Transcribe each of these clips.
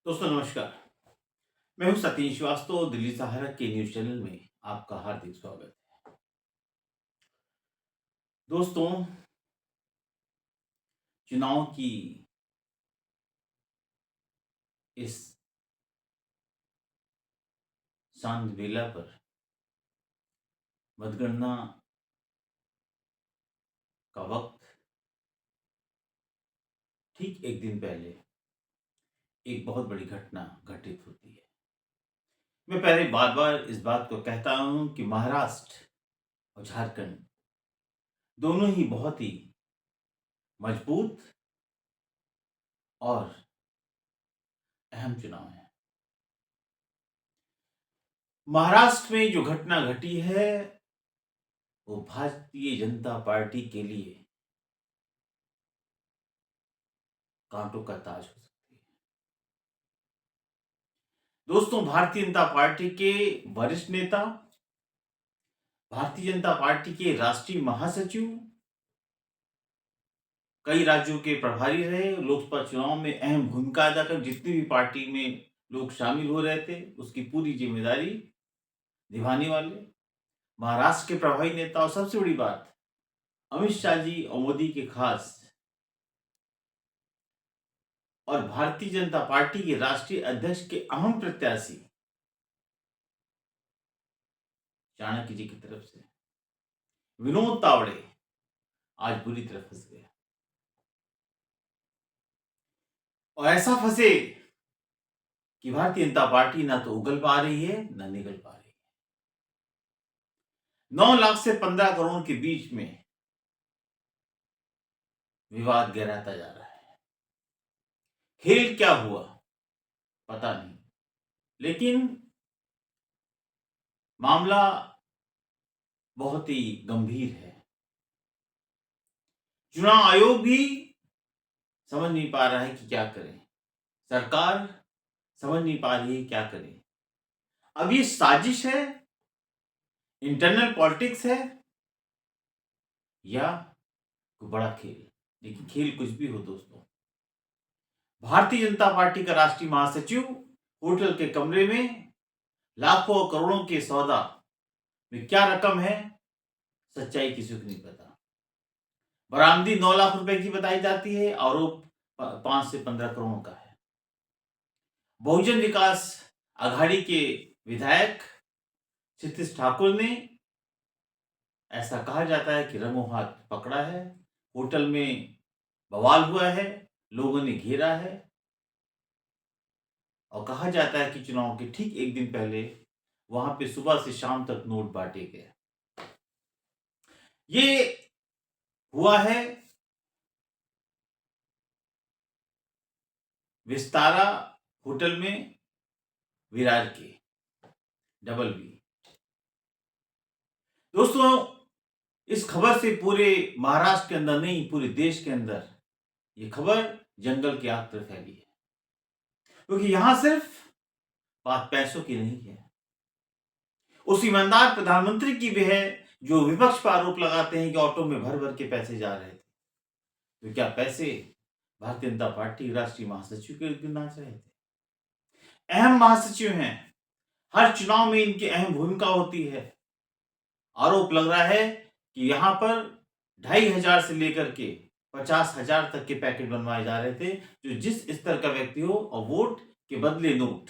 दोस्तों नमस्कार। मैं हूं सतीश श्रीवास्तव। दिल्ली सहारा के न्यूज चैनल में आपका हार्दिक स्वागत है। दोस्तों, चुनाव की इस शांत बेला पर मतगणना का वक्त ठीक एक दिन पहले एक बहुत बड़ी घटना घटित होती है। मैं पहले बार बार इस बात को कहता हूं कि महाराष्ट्र और झारखंड दोनों ही बहुत ही मजबूत और अहम चुनाव है। महाराष्ट्र में जो घटना घटी है वो भारतीय जनता पार्टी के लिए कांटों का ताज हो सकती है। दोस्तों, भारतीय जनता पार्टी के वरिष्ठ नेता, भारतीय जनता पार्टी के राष्ट्रीय महासचिव, कई राज्यों के प्रभारी रहे, लोकसभा चुनाव में अहम भूमिका अदा कर जितनी भी पार्टी में लोग शामिल हो रहे थे उसकी पूरी जिम्मेदारी निभाने वाले महाराष्ट्र के प्रभारी नेता, और सबसे बड़ी बात अमित शाह जी और मोदी के खास और भारतीय जनता पार्टी के राष्ट्रीय अध्यक्ष के अहम प्रत्याशी चाणक्य जी की तरफ से विनोद तावड़े आज बुरी तरह फंस गया। और ऐसा फंसे कि भारतीय जनता पार्टी ना तो उगल पा रही है ना निगल पा रही है। 9 लाख से 15 करोड़ के बीच में विवाद गहराता जा रहा है। खेल क्या हुआ पता नहीं, लेकिन मामला बहुत ही गंभीर है। चुनाव आयोग भी समझ नहीं पा रहा है कि क्या करें, सरकार समझ नहीं पा रही है क्या करें। अब ये साजिश है, इंटरनल पॉलिटिक्स है या कोई बड़ा खेल। लेकिन खेल कुछ भी हो दोस्तों, भारतीय जनता पार्टी का राष्ट्रीय महासचिव होटल के कमरे में लाखों करोड़ों के सौदा में क्या रकम है, सच्चाई किसी को नहीं पता। बरामदी 9 लाख रुपए की बताई जाती है, आरोप 5 से 15 करोड़ का है। बहुजन विकास आघाड़ी के विधायक क्षितिज ठाकुर ने, ऐसा कहा जाता है कि रंगों हाथ पकड़ा है, होटल में बवाल हुआ है, लोगों ने घेरा है और कहा जाता है कि चुनाव के ठीक एक दिन पहले वहां पे सुबह से शाम तक नोट बांटे गए। ये हुआ है विस्तारा होटल में, विरार के डबल बी। दोस्तों, इस खबर से पूरे महाराष्ट्र के अंदर नहीं पूरे देश के अंदर ये खबर जंगल की आग पर फैली है, क्योंकि यहां सिर्फ बात पैसों की नहीं है। उस ईमानदार प्रधानमंत्री की भी है जो विपक्ष पर आरोप लगाते हैं कि ऑटो में भर भर के पैसे जा रहे थे। तो क्या पैसे भारतीय जनता पार्टी राष्ट्रीय महासचिव के लिए नाच रहे थे? अहम महासचिव हैं, हर चुनाव में इनकी अहम भूमिका होती है। आरोप लग रहा है कि यहां पर 2,500 से लेकर के 50,000 तक के पैकेट बनवाए जा रहे थे, जो जिस स्तर का व्यक्ति हो और वोट के बदले नोट,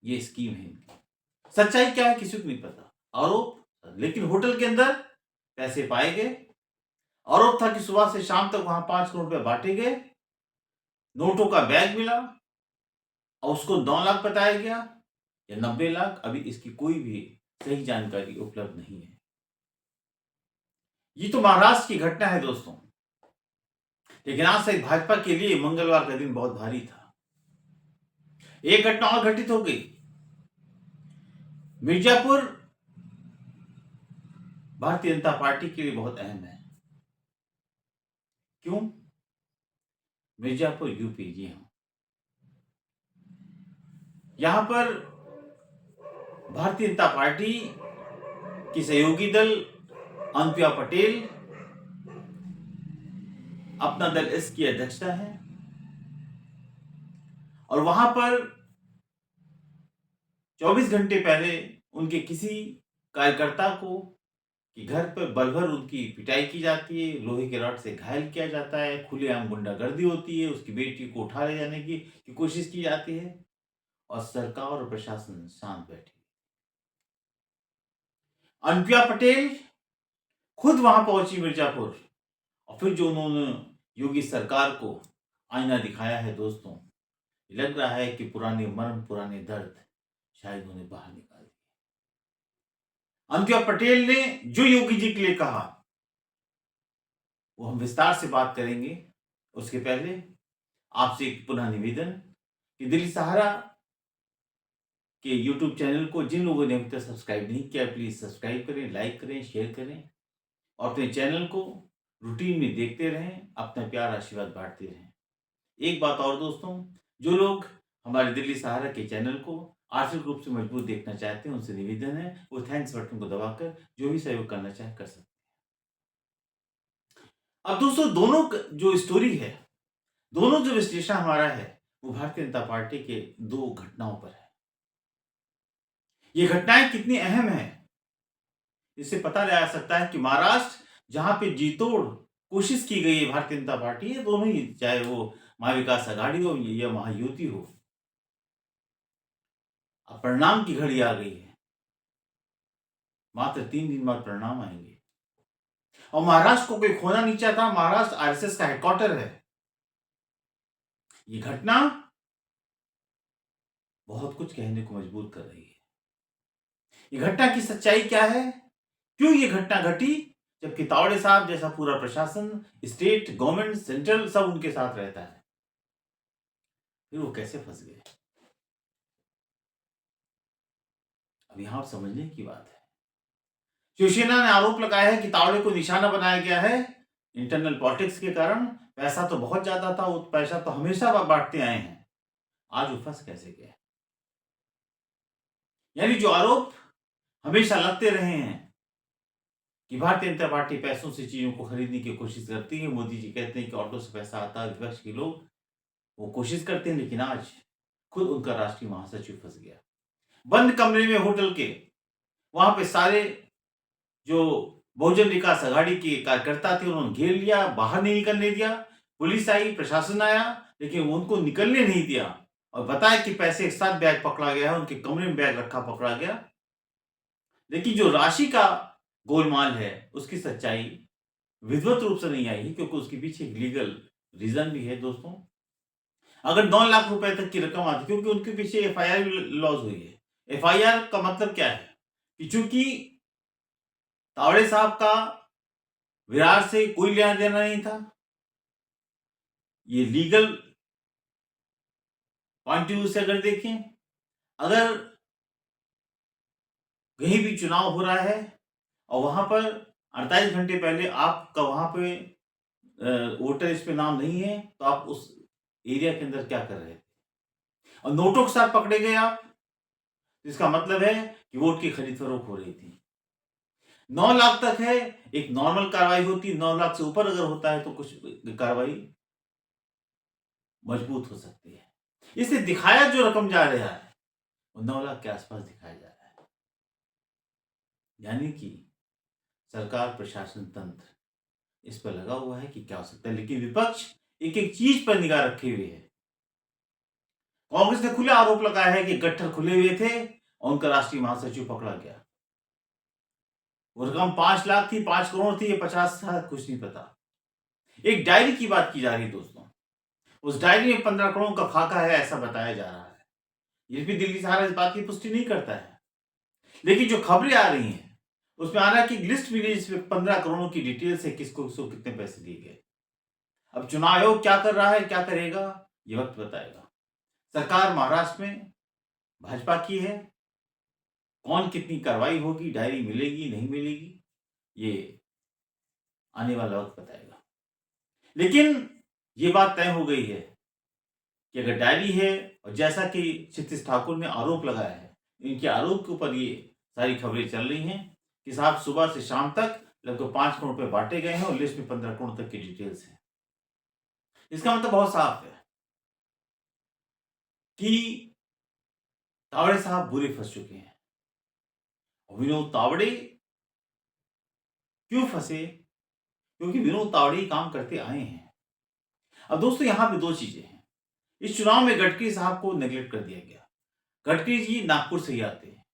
ये स्कीम है इनकी। सच्चाई क्या है किसी को नहीं पता, आरोप। लेकिन होटल के अंदर पैसे पाए गए। आरोप था कि सुबह से शाम तक वहां 5 करोड़ रुपए बांटे गए, नोटों का बैग मिला और उसको 9 लाख बताया गया या 90 लाख, अभी इसकी कोई भी सही जानकारी उपलब्ध नहीं है। ये तो महाराष्ट्र की घटना है दोस्तों, लेकिन आज से भाजपा के लिए मंगलवार का दिन बहुत भारी था। एक घटना और घटित हो गई। मिर्जापुर भारतीय जनता पार्टी के लिए बहुत अहम है। क्यों? मिर्जापुर यूपी, जी हां, यहां पर भारतीय जनता पार्टी की सहयोगी दल अनुप्रिया पटेल अपना दल एस की अध्यक्षता है। और वहां पर 24 घंटे पहले उनके किसी कार्यकर्ता को कि घर पर बल भर उनकी पिटाई की जाती है, लोहे के रॉड से घायल किया जाता है, खुलेआम गुंडागर्दी होती है, उसकी बेटी को उठा ले जाने की कोशिश की जाती है और सरकार और प्रशासन शांत बैठी। अनुप्रिया पटेल खुद वहां पहुंची मिर्जापुर और फिर जो उन्होंने योगी सरकार को आईना दिखाया है दोस्तों, लग रहा है कि पुराने मर्म, पुराने दर्द शायद उन्हें बाहर निकाल दिए। अनुप्रिया पटेल ने जो योगी जी के लिए कहा वो हम विस्तार से बात करेंगे। उसके पहले आपसे एक पुनः निवेदन कि दिल्ली सहारा के YouTube चैनल को जिन लोगों ने अभी तक सब्सक्राइब नहीं किया, प्लीज सब्सक्राइब करें, लाइक करें, शेयर करें और अपने चैनल को रूटीन में देखते रहें, अपना प्यार आशीर्वाद बांटते रहें। एक बात और दोस्तों, जो लोग हमारे दिल्ली सहारा के चैनल को आर्थिक रूप से मजबूत देखना चाहते हैं, उनसे निवेदन है वो थैंक्स बटन को दबाकर जो भी सहयोग करना चाहे कर सकते हैं। अब दोस्तों, दोनों जो स्टोरी है, दोनों जो विश्लेषण हमारा है वो भारतीय जनता पार्टी के दो घटनाओं पर है। ये घटनाएं कितनी अहम है इससे पता लगा सकता है कि महाराष्ट्र जहां पे जीतोड़ कोशिश की गई है भारतीय जनता पार्टी है, दोनों ही, चाहे वो महाविकास आघाड़ी हो या महायुति हो, अब परिणाम की घड़ी आ गई है। मात्र 3 दिन बाद परिणाम आएंगे और महाराष्ट्र को कोई खोना नहीं चाहता। महाराष्ट्र आरएसएस का हेडक्वार्टर है। ये घटना बहुत कुछ कहने को मजबूर कर रही है। ये घटना की सच्चाई क्या है, क्यों ये घटना घटी, जबकि तावड़े साहब जैसा पूरा प्रशासन, स्टेट गवर्नमेंट, सेंट्रल सब उनके साथ रहता है, फिर वो कैसे फंस गए। अब यहां समझने की बात है। शिवसेना ने आरोप लगाया है कि तावड़े को निशाना बनाया गया है इंटरनल पॉलिटिक्स के कारण। पैसा तो बहुत ज्यादा था, वो पैसा तो हमेशा बांटते आए हैं, आज वो फंस कैसे गए। यानी जो आरोप हमेशा लगते रहे हैं कि भारतीय जनता पार्टी पैसों से चीजों को खरीदने की कोशिश करती है, मोदी जी कहते हैं कि ऑटो से पैसा आता है, विपक्ष के लोग वो कोशिश करते हैं, लेकिन आज खुद उनका राष्ट्रीय महासचिव फंस गया बंद कमरे में होटल के। वहां पे सारे जो बहुजन विकास आघाड़ी के कार्यकर्ता थे उन्होंने घेर लिया, बाहर नहीं निकलने दिया। पुलिस आई, प्रशासन आया, लेकिन उनको निकलने नहीं दिया और बताया कि पैसे एक साथ बैग पकड़ा गया है, उनके कमरे में बैग रखा पकड़ा गया। लेकिन जो राशि का गोलमाल है उसकी सच्चाई विधिवत रूप से नहीं आई है, क्योंकि उसके पीछे एक लीगल रीजन भी है दोस्तों। अगर 9 लाख रुपए तक की रकम आती, क्योंकि उनके पीछे एफआईआर लॉस हुई है। एफआईआर का मतलब क्या है कि चूंकि तावड़े साहब का विरार से कोई लेना देना नहीं था, ये लीगल पॉइंट ऑफ व्यू से अगर देखें, अगर कहीं भी चुनाव हो रहा है और वहां पर 48 घंटे पहले आपका वहां पे वोटर लिस्ट पे नाम नहीं है, तो आप उस एरिया के अंदर क्या कर रहे थे। और नोटों के साथ पकड़े गए आप, इसका मतलब है कि वोट की खरीद फरोख्त हो रही थी। 9 लाख तक है, एक नॉर्मल कार्रवाई होती, 9 लाख से ऊपर अगर होता है तो कुछ कार्रवाई मजबूत हो सकती है। इससे दिखाया जो रकम जा रहा है वो 9 लाख के आसपास दिखाया जा रहा है। यानी कि सरकार, प्रशासन, तंत्र इस पर लगा हुआ है कि क्या हो सकता है, लेकिन विपक्ष एक एक चीज पर निगाह रखे हुए है। कांग्रेस ने खुले आरोप लगाया है कि गट्ठर खुले हुए थे और उनका राष्ट्रीय महासचिव पकड़ा गया। वो रकम 5 लाख थी, 5 करोड़ थी, ये 50 था, कुछ नहीं पता। एक डायरी की बात की जा रही है दोस्तों, उस डायरी में 15 करोड़ का खाका है ऐसा बताया जा रहा है। ये भी दिल्ली सहारा इस बात की पुष्टि नहीं करता है, लेकिन जो खबरें आ रही हैं उसमें आ रहा है कि लिस्ट मिली जिसमें 15 करोड़ की डिटेल से किसको किसको कितने पैसे दिए गए। अब चुनाव आयोग क्या कर रहा है, क्या करेगा, ये वक्त बताएगा। सरकार महाराष्ट्र में भाजपा की है, कौन कितनी कार्रवाई होगी, डायरी मिलेगी नहीं मिलेगी, ये आने वाला वक्त बताएगा। लेकिन ये बात तय हो गई है कि अगर डायरी है, और जैसा कि क्षितिज ठाकुर ने आरोप लगाया है, इनके आरोप के ऊपर ये सारी खबरें चल रही हैं कि साहब सुबह से शाम तक लगभग 5 करोड़ रुपए बांटे गए हैं और लिस्ट में 15 करोड़ तक की डिटेल्स है। इसका मतलब बहुत साफ है कि तावड़े साहब बुरे फंस चुके हैं। विनोद तावड़े क्यों फंसे? क्योंकि विनोद तावड़े काम करते आए हैं। अब दोस्तों यहां पे दो चीजें हैं। इस चुनाव में गडकरी साहब को नेगलेक्ट कर दिया गया। गडकरी जी नागपुर से ही आते हैं,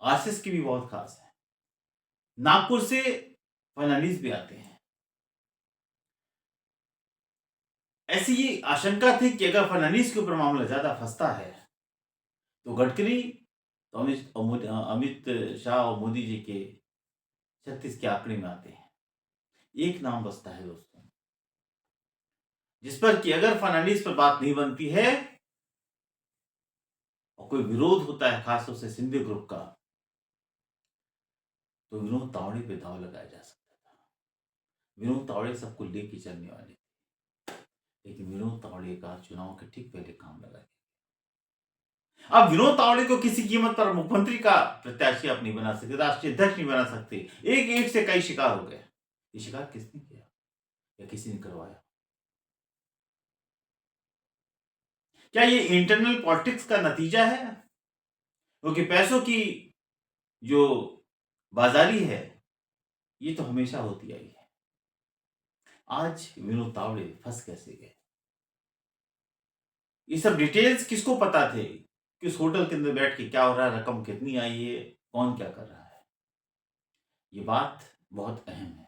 आशीष की भी बहुत खास है। नागपुर से फर्नांडिस भी आते हैं। ऐसी ये आशंका थी कि अगर फर्नांडिस के ऊपर मामला ज्यादा फंसता है तो गडकरी तो अमित शाह और मोदी जी के 36 के आंकड़े में आते हैं। एक नाम बचता है दोस्तों, जिस पर कि अगर फर्नांडिस पर बात नहीं बनती है और कोई विरोध होता है खासतौर से सिंधे ग्रुप का, तो विनोद तावड़े पे दांव लगाया जा सकता था। विनोद तावड़े सबको लेके चलने वाले थे, लेकिन विनोद तावड़े का चुनाव के ठीक पहले काम लगा दिया। अब विनोद तावड़े को किसी कीमत पर मुख्यमंत्री का प्रत्याशी आप नहीं बना सकते, राष्ट्रीय अध्यक्ष नहीं बना सकते। एक एक से कई शिकार हो गए। ये शिकार किसने किया या किसी ने करवाया? क्या ये इंटरनल पॉलिटिक्स का नतीजा है? क्योंकि पैसों की जो बाजारी है ये तो हमेशा होती आई है। आज विनोद तावड़े फंस कैसे गए? ये सब डिटेल्स किसको पता थे? किस होटल के अंदर बैठ के क्या हो रहा है, रकम कितनी आई है, कौन क्या कर रहा है? ये बात बहुत अहम है।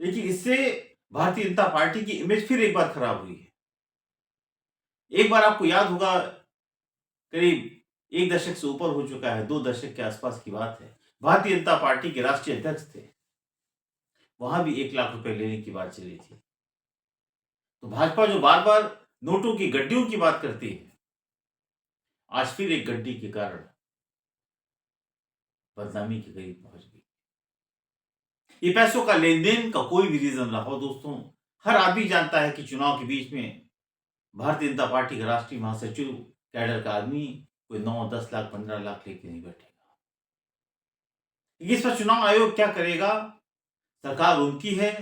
लेकिन इससे भारतीय जनता पार्टी की इमेज फिर एक बार खराब हुई है। एक बार आपको याद होगा, करीब एक दशक से ऊपर हो चुका है, 2 दशक के आसपास की बात है, भारतीय जनता पार्टी के राष्ट्रीय अध्यक्ष थे, वहां भी 1 लाख रुपए लेने की बात चली थी। तो भाजपा जो बार बार नोटों की गड्डियों की बात करती है, आज फिर एक गड्डी के कारण बदनामी के करीब पहुंच गई। ये पैसों का लेन देन का कोई भी रीजन रहा हो दोस्तों, हर आदमी जानता है कि चुनाव के बीच में भारतीय जनता पार्टी का राष्ट्रीय महासचिव कैडर का आदमी कोई 9-10 लाख 15 लाख लेके नहीं बैठेगा। इस पर चुनाव आयोग क्या करेगा? सरकार उनकी है,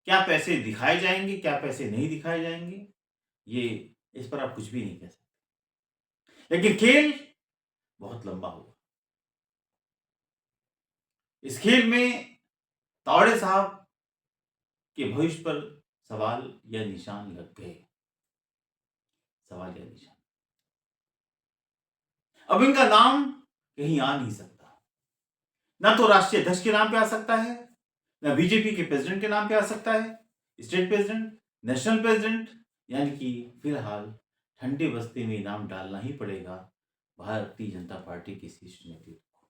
क्या पैसे दिखाए जाएंगे, क्या पैसे नहीं दिखाए जाएंगे, ये इस पर आप कुछ भी नहीं कह सकते। लेकिन खेल बहुत लंबा होगा। इस खेल में तावड़े साहब के भविष्य पर सवाल या निशान लग गए। सवाल या निशान। अब इनका नाम कहीं आ नहीं सकता। ना तो राष्ट्रीय अध्यक्ष के नाम पे आ सकता है, ना बीजेपी के प्रेसिडेंट के नाम पे आ सकता है, स्टेट प्रेसिडेंट, नेशनल प्रेसिडेंट, यानी कि फिलहाल ठंडे बस्ते में नाम डालना ही पड़ेगा भारतीय जनता पार्टी की शीर्ष नेतृत्व को।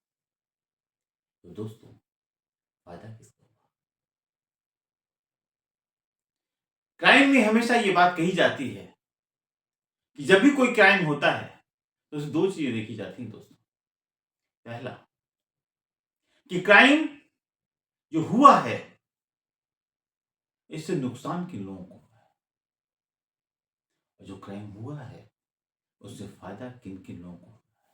तो दोस्तों फायदा किसका होगा? क्राइम में हमेशा ये बात कही जाती है कि जब भी कोई क्राइम होता है तो उसमें 2 चीजें देखी जाती हैं दोस्तों। पहला कि क्राइम जो हुआ है इससे नुकसान किन लोगों को हुआ है, और जो क्राइम हुआ है उससे फायदा किन किन लोगों को हुआ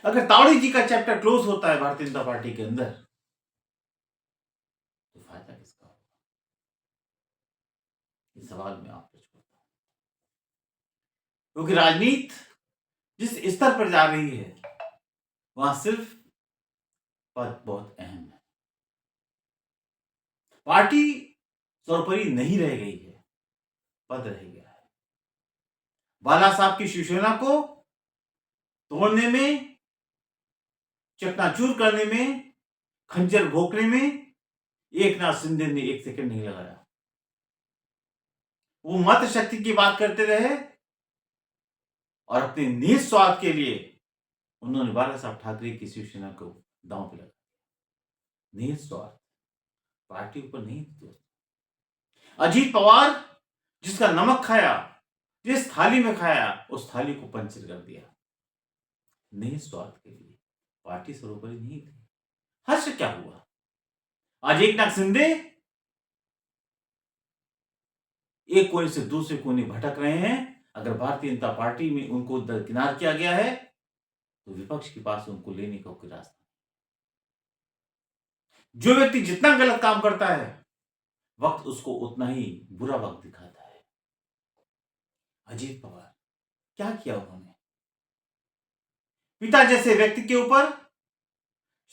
है। अगर तावड़े जी का चैप्टर क्लोज होता है भारतीय जनता पार्टी के अंदर तो फायदा किसका होगा? ये सवाल मैं आपसे छोड़ता हूं, क्योंकि राजनीति जिस स्तर पर जा रही है वहां सिर्फ पद बहुत अहम है। पार्टी सर्वोपरि नहीं रह गई है, पद रह गया है। बाला साहब की शिवसेना को तोड़ने में, चकनाचूर करने में, खंजर भोंकने में एकनाथ शिंदे ने 1 सेकंड नहीं लगाया। वो मत शक्ति की बात करते रहे और अपने निहित स्वार्थ के लिए उन्होंने बाला साहब ठाकरे की शिवसेना को दांव पे लगा। निहित स्वार्थ, पार्टी ऊपर नहीं थी दोस्त। अजीत पवार जिसका नमक खाया, जिस थाली में खाया उस थाली को पंचर कर दिया, निहित स्वार्थ के लिए। पार्टी सर्वोपरि नहीं थी। हर्ष क्या हुआ? आज एकनाथ शिंदे एक कोने से दूसरे कोने भटक रहे हैं। अगर भारतीय जनता पार्टी में उनको दरकिनार किया गया है तो विपक्ष के पास उनको लेने का कोई रास्ता नहीं। जो व्यक्ति जितना गलत काम करता है वक्त उसको उतना ही बुरा वक्त दिखाता है। अजीत पवार क्या किया उन्होंने? पिता जैसे व्यक्ति के ऊपर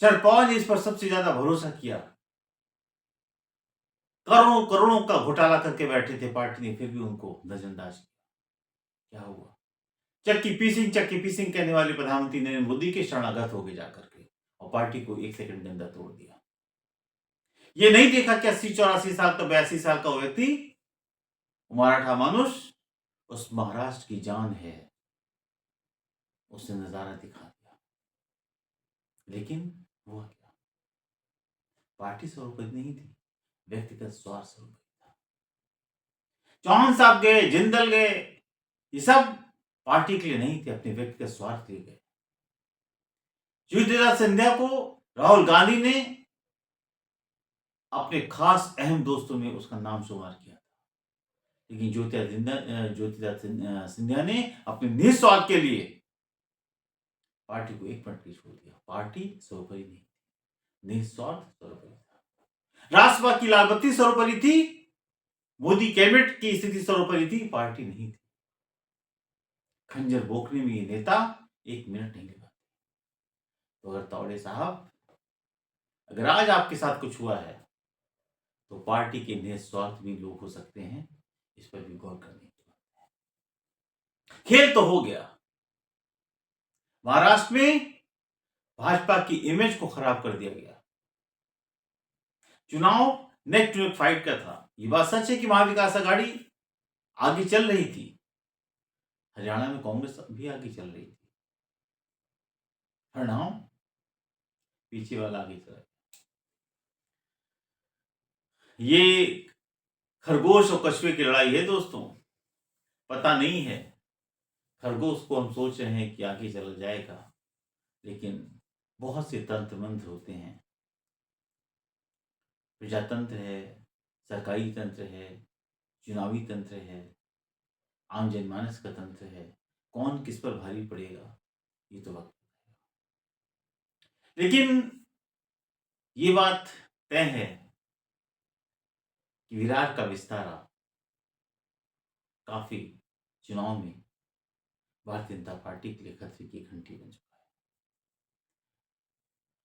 शरद पवार ने इस पर सबसे ज्यादा भरोसा किया। करोड़ों करोड़ों का घोटाला करके बैठे थे पार्टी ने, फिर भी उनको नजरअंदाज किया। क्या हुआ? चक्की पीसिंग कहने वाले प्रधानमंत्री नरेंद्र मोदी के शरणागत हो गए जाकर के, और पार्टी को एक सेकंड के अंदर तोड़ दिया। ये नहीं देखा कि 80-84 साल का 82 साल का वो व्यक्ति, मराठा मानुष, उस महाराष्ट्र की जान है। उसने नजारा दिखा दिया। लेकिन हुआ क्या? पार्टी सर्वोपरि नहीं थी, व्यक्तिगत स्वार्थ सर्वोपरि था। चौहान साहब गए, जिंदल गए, ये सब पार्टी के लिए नहीं थे, अपने व्यक्तिगत स्वार्थ के लिए गए। ज्योतिरादित्य सिंधिया को राहुल गांधी ने अपने खास अहम दोस्तों में उसका नाम शुमार किया था। लेकिन ज्योतिरादित्य सिंधिया ने अपने निस्वार्थ के लिए पार्टी को एक मिनट के लिए छोड़ दिया। पार्टी सर्वोपरि नहीं थी, निस्वार्थ सर्वोपरि था। राष्ट्रसभा की लाल बत्ती सर्वोपरि थी, मोदी कैबिनेट की स्थिति सर्वोपरि थी, पार्टी नहीं थी। खंजर बोखने में ये नेता एक मिनट नहीं लगा। तो अगर तावड़े साहब, अगर आज आपके साथ कुछ हुआ है, तो पार्टी के निस्वार्थ भी लोग हो सकते हैं, इस पर भी गौर करने की बात है। खेल तो हो गया, महाराष्ट्र में भाजपा की इमेज को खराब कर दिया गया। चुनाव नेक टू नेक फाइट का था। ये बात सच है कि महाविकास आघाड़ी आगे चल रही थी, हरियाणा में कांग्रेस भी आगे चल रही थी, परिणाम पीछे वाला आगे चला। ये खरगोश और कछुए की लड़ाई है दोस्तों। पता नहीं है, खरगोश को हम सोच रहे हैं कि आगे चला जाएगा, लेकिन बहुत से तंत्र मंत्र होते हैं। प्रजातंत्र है, सरकारी तंत्र है, चुनावी तंत्र है, आम जनमानस का तंत्र है। कौन किस पर भारी पड़ेगा, ये तो वक्त बताएगा। लेकिन ये बात तय है कि विराट का विस्तारा काफी चुनाव में भारतीय जनता पार्टी के लिए खतरे की घंटी बन चुका है।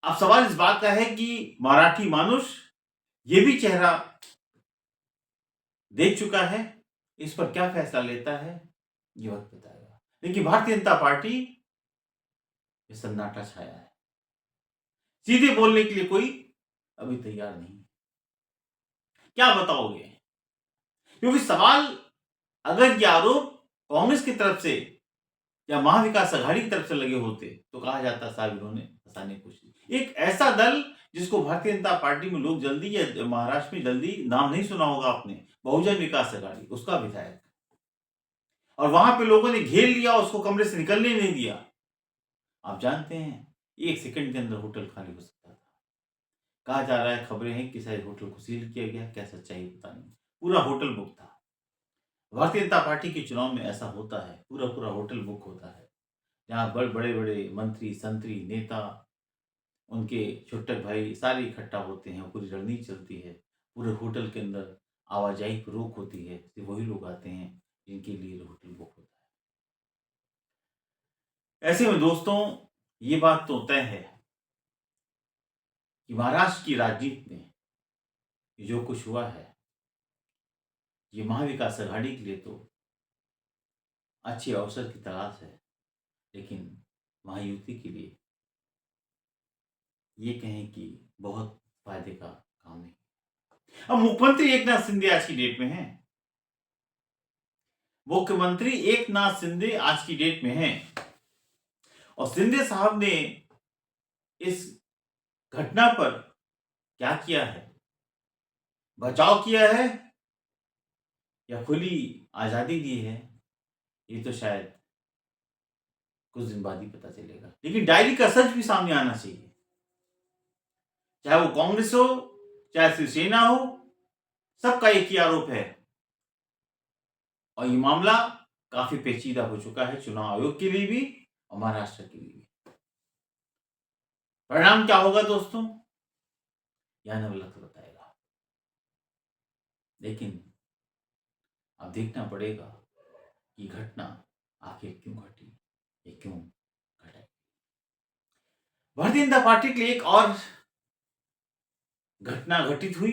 अब सवाल इस बात का है कि मराठी मानुष ये भी चेहरा देख चुका है, इस पर क्या फैसला लेता है, ये वक्त बताएगा। लेकिन भारतीय जनता पार्टी में सन्नाटा छाया है, सीधे बोलने के लिए कोई अभी तैयार नहीं। क्या बताओगे? क्योंकि सवाल, अगर ये आरोप कांग्रेस की तरफ से या महाविकास आघाड़ी की तरफ से लगे होते, तो कहा जाता साहब इन्होंने फंसाने की कोशिश। एक ऐसा दल जिसको भारतीय जनता पार्टी में लोग जल्दी, या महाराष्ट्र में जल्दी नाम नहीं सुना होगा आपने, बहुजन विकास आघाड़ी, उसका विधायक, और वहां पे लोगों ने घेर लिया, उसको कमरे से निकलने नहीं दिया। आप जानते हैं, एक सेकंड के अंदर होटल खाली हो सकता था। कहा जा रहा है, खबरें हैं कि शायद होटल को सील किया गया, क्या सच्चाई पता नहीं, पूरा होटल बुक था। भारतीय जनता पार्टी के चुनाव में ऐसा होता है, पूरा पूरा होटल बुक होता है, जहाँ बड़े बड़े मंत्री, संतरी, नेता, उनके छुट्टक भाई सारे इकट्ठा होते हैं, पूरी रणनीति चलती है, पूरे होटल के अंदर आवाजाही पर रोक होती है, सिर्फ वही लोग आते हैं जिनके लिए होटल बुक होता है। ऐसे में दोस्तों, ये बात तो तय है कि महाराष्ट्र की राजनीति में जो कुछ हुआ है, ये महाविकास आघाड़ी के लिए तो अच्छे अवसर की तलाश है, लेकिन महायुति के लिए ये कहें कि बहुत फायदे का काम नहीं। अब मुख्यमंत्री एकनाथ शिंदे आज की डेट में हैं, मुख्यमंत्री एकनाथ शिंदे आज की डेट में हैं, और शिंदे साहब ने इस घटना पर क्या किया है, बचाव किया है या खुली आजादी दी है, ये तो शायद कुछ दिन बाद ही पता चलेगा। लेकिन डायरी का सच भी सामने आना चाहिए, चाहे वो कांग्रेस हो, चाहे शिवसेना हो, सबका एक ही आरोप है, और ये मामला काफी पेचीदा हो चुका है चुनाव आयोग के लिए भी और महाराष्ट्र के लिए भी। परिणाम क्या होगा दोस्तों, यह आने वाला वक्त बताएगा। लेकिन अब देखना पड़ेगा कि घटना आखिर क्यों घटी, ये क्यों घटाई? भारतीय जनता पार्टी के लिए एक और घटना घटित हुई।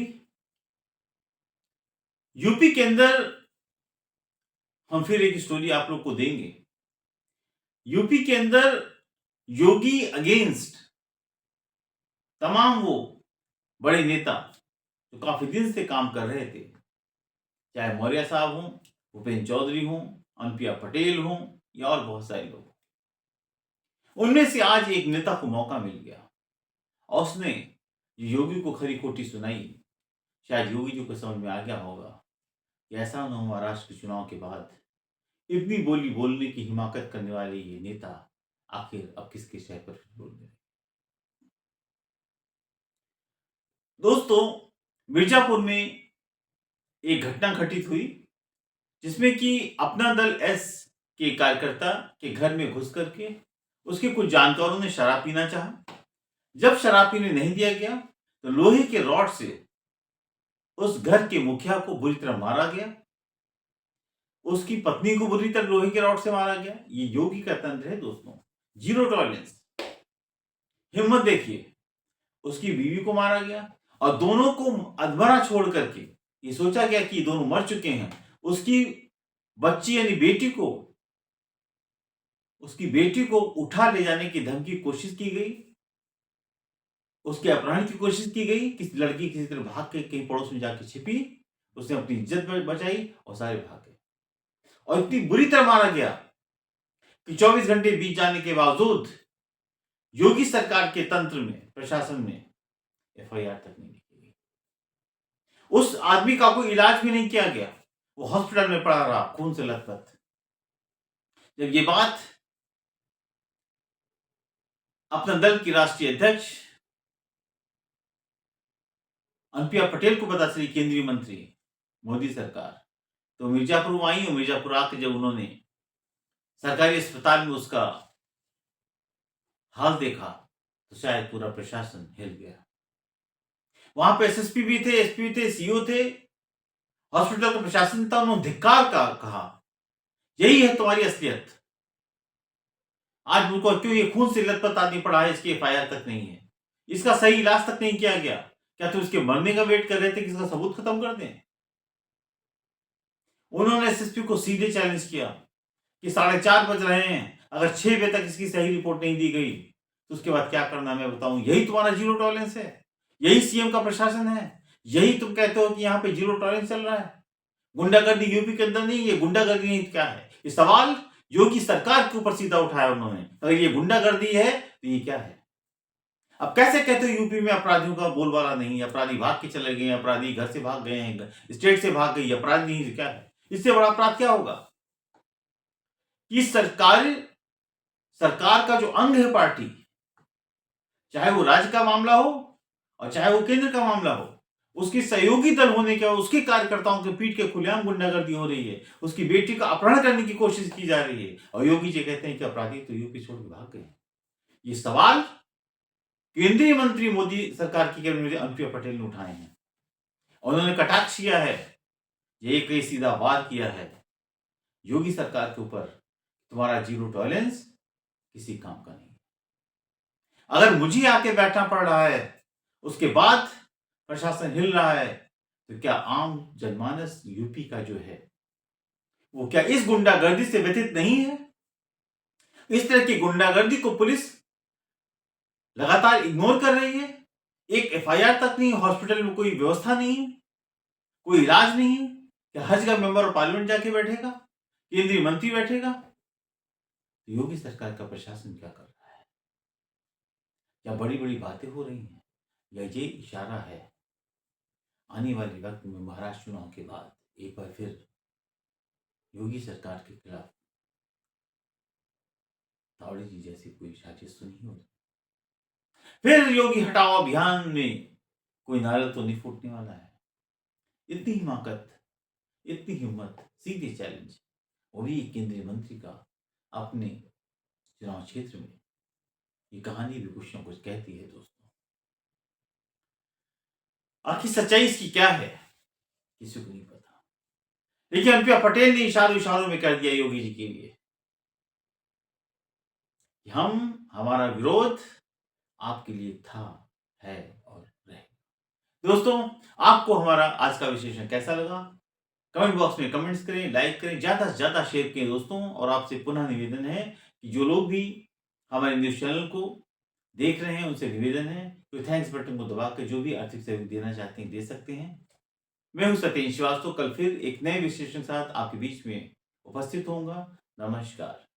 यूपी के अंदर हम फिर एक स्टोरी आप लोग को देंगे। यूपी के अंदर योगी अगेंस्ट तमाम वो बड़े नेता जो काफी दिन से काम कर रहे थे, चाहे मौर्य साहब हों, भूपेन्द्र चौधरी हों, अनुप्रिया पटेल हों या और बहुत सारे लोग, उनमें से आज एक नेता को मौका मिल गया और उसने योगी को खरी खोटी सुनाई। शायद योगी जी को समझ में आ गया होगा कि ऐसा न हो महाराष्ट्र के चुनाव के बाद इतनी बोली बोलने की हिमाकत करने वाले ये नेता आखिर अब किसके शह पर बोल रहे। दोस्तों, मिर्जापुर में एक घटना घटित हुई जिसमें कि अपना दल एस के कार्यकर्ता के घर में घुस करके उसके कुछ जानकारों ने शराब पीना चाहा। जब शराब पीने नहीं दिया गया तो लोहे के रॉड से उस घर के मुखिया को बुरी तरह मारा गया, उसकी पत्नी को बुरी तरह लोहे के रॉड से मारा गया। ये योगी का तंत्र है दोस्तों, जीरो टॉलरेंस। हिम्मत देखिए, उसकी बीवी को मारा गया और दोनों को अधमरा छोड़ करके ये सोचा गया कि दोनों मर चुके हैं। उसकी बच्ची यानी बेटी को उठा ले जाने की धमकी कोशिश की गई, उसके अपहरण की कोशिश की गई। किसी लड़की किसी तरह भाग के कहीं पड़ोस में जाके छिपी, उसने अपनी इज्जत बचाई और सारे भाग गए और इतनी बुरी तरह मारा गया कि 24 घंटे बीत जाने के बावजूद योगी सरकार के तंत्र में, प्रशासन में एफआईआर तक नहीं की गई। उस आदमी का कोई इलाज भी नहीं किया गया, वो हॉस्पिटल में पड़ा रहा खून से लथपथ। जब ये बात अपना दल की राष्ट्रीय अध्यक्ष अनुप्रिया पटेल को पता चली, केंद्रीय मंत्री मोदी सरकार, तो मिर्जापुर आई और मिर्जापुर आकर जब उन्होंने सरकारी अस्पताल में उसका हाल देखा तो शायद पूरा प्रशासन हिल गया। वहां पे एसएसपी भी थे, एसपी थे, सीओ थे, हॉस्पिटल का प्रशासन था। उन्होंने धिक्कार का कहा, यही है तुम्हारी असलियत। आज उनको क्यों ये खून से लथपथ आदमी पड़ा है, इसकी एफआईआर तक नहीं है, इसका सही इलाज तक नहीं किया गया। क्या तुम इसके मरने का वेट कर रहे थे कि इसका सबूत खत्म कर दें? उन्होंने एसएसपी को सीधे चैलेंज किया कि 4:30 बज रहे हैं, अगर 6 बजे तक इसकी सही रिपोर्ट नहीं दी गई तो उसके बाद क्या करना मैं बताऊं। यही तुम्हारा जीरो टॉलरेंस है, यही सीएम का प्रशासन है, यही तुम कहते हो कि यहाँ पे जीरो टॉलरेंस चल रहा है। गुंडागर्दी यूपी के अंदर नहीं, ये गुंडागर्दी नहीं क्या है? ये सवाल योगी सरकार के ऊपर सीधा उठाया उन्होंने। अगर ये गुंडागर्दी है तो ये क्या है? अब कैसे कहते हो यूपी में अपराधियों का बोलबाला नहीं, अपराधी भाग के चले गए, अपराधी घर से भाग गए हैं, स्टेट से भाग गई, अपराध नहीं, क्या है? इससे बड़ा अपराध क्या होगा कि सरकार का जो अंग है पार्टी, चाहे वो राज्य का मामला हो और चाहे वो केंद्र का मामला हो, उसकी सहयोगी दल होने के, उसके कार्यकर्ताओं के पीठ के खुलेआम गुंडागर्दी हो रही है, उसकी बेटी का अपहरण करने की कोशिश की जा रही है और योगी जी कहते हैं कि अपराधी तो यूपी छोड़ के भाग गए। ये सवाल केंद्रीय मंत्री मोदी सरकार की कैबिनेट अनुप्रिया पटेल ने उठाए हैं। उन्होंने कटाक्ष किया है, ये कई सीधा वार किया है योगी सरकार के ऊपर, तुम्हारा जीरो टॉलरेंस किसी काम का नहीं। अगर मुझे आके बैठना पड़ रहा है, उसके बाद प्रशासन हिल रहा है, तो क्या आम जनमानस यूपी का जो है वो क्या इस गुंडागर्दी से व्यथित नहीं है? इस तरह की गुंडागर्दी को पुलिस लगातार इग्नोर कर रही है। एक एफआईआर तक नहीं, हॉस्पिटल में कोई व्यवस्था नहीं, कोई इलाज नहीं। क्या हज का मेंबर ऑफ पार्लियामेंट जाके बैठेगा, केंद्रीय मंत्री बैठेगा? योगी सरकार का प्रशासन क्या कर रहा है? क्या बड़ी बड़ी बातें हो रही हैं या ये इशारा है आने वाले वक्त में महाराष्ट्र चुनाव के बाद एक बार फिर योगी सरकार के खिलाफ तावड़े जी जैसी कोई साजिश तो नहीं होगी? फिर योगी हटाओ अभियान में कोई नारा तो नहीं फूटने वाला है? इतनी हिमाकत, इतनी हिम्मत, सीधे चैलेंज, वो भी केंद्रीय मंत्री का अपने चुनाव क्षेत्र में। ये कहानी भी कुछ ना कुछ कहती है दोस्तों। आखिर सच्चाई इसकी क्या है किसी को नहीं पता, लेकिन अनुप्रिया पटेल ने इशारों में कर दिया योगी जी के लिए कि हमारा विरोध आपके लिए था, है और रहेगा। दोस्तों, आपको हमारा आज का विश्लेषण कैसा लगा? कमेंट बॉक्स में कमेंट्स करें, लाइक करें, ज़्यादा से ज़्यादा शेयर करें दोस्तों। और आपसे पुनः निवेदन है कि जो लोग भी हमारे न्यूज़ चैनल को देख रहे हैं, उनसे निवेदन है कि थैंक्स बटन को दबा के जो भी आर्थिक सहयोग देना चाहते हैं, दे सकते हैं। मैं हूँ सत्येंद्र श्रीवास्तव, कल फिर एक नए विश्लेषण के साथ आपके बीच में उपस्थित होऊंगा। नमस्कार।